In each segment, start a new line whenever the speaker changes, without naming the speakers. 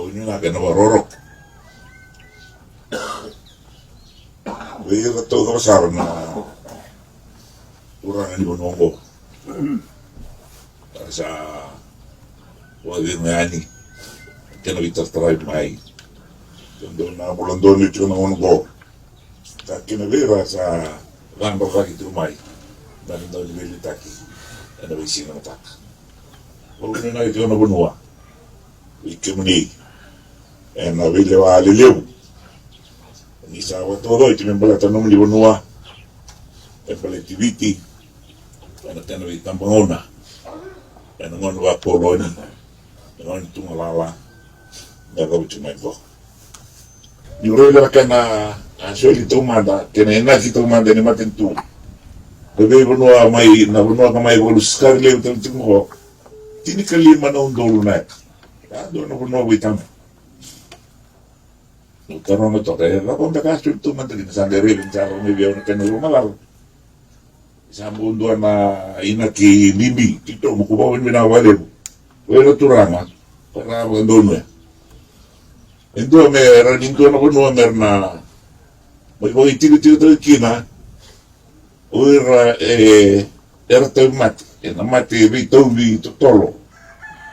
ini na kena warorok. Wira to kasar na urang ni bonongo. Sa wagin ngani. Kena vitartarai mai. Doon na mulondon ito na ungo. Sa kinavira sa gamba itu mai. Dan doon bilitaki. Ano isi na tak. Wala na ito na bunwa. Ikimni. Na vile wa liliu. Ni sa watoro ito membala tanong li bunwa. Pallitiviti. Ano tano itambangona. Ano ngon wa poloni. Ngon tungalala. Daga bitu mai bo. Ni rola kana asoli tomada, kena enaki tomada ni matentu. Bebe bunwa mai na bunwa ka mai bolus karle utul mo. Tini kalima na undolo na. Do na bunwa witam. No taro no tore, la bomba kasto tomada ni sangere bincaro mi vio na kenu malal. Sa mundo na inaki bibi, kito mo kubaw ni na wale. Wala turama para abandono. Endo me raninto na kuno merna. May tiro kina. Uira era temat, na mati vito vi tolo.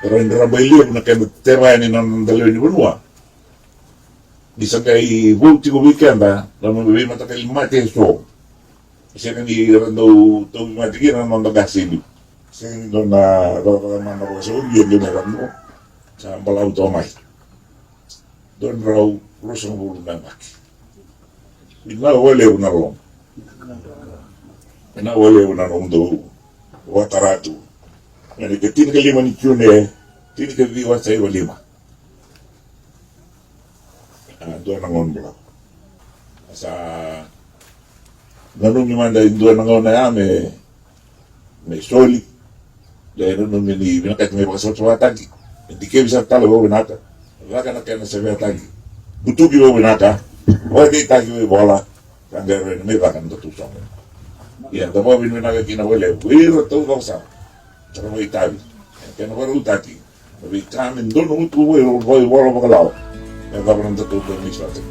Pero en rabailio na kaya tema ni nan dalo ni bunwa. Bisa kay bulti ko weekenda, na mabibi mata kay mati so. Kasi ni rando to mati kina nan dagasili. Kasi do na man ko so yun ni rando. Sa balaw to mai. Don raw rusong bulu namak. Ina wale unalong. Ina wale unalong do wataratu. Yani ketin kalima ni chune, tin ke viwa sai walima. Do nangon bla. Sa nanong ni manda do nangon na me soli. Dahil nung ni binakat may pasok sa watagi. Hindi kayo bisa talo binata. Wala na kaya na sabi atagi. Butugi mo binata. Wala kayo tagi mo bola. Kaya rin may bakan tutusang. Yan, tamo binminaga kinawala. Wira to kausa. Tsaka mo itabi. Kaya na wala utati. Sabi kamin doon nung tumoy. Wala makalaw. Kaya dapat ng tututong ni Swatik.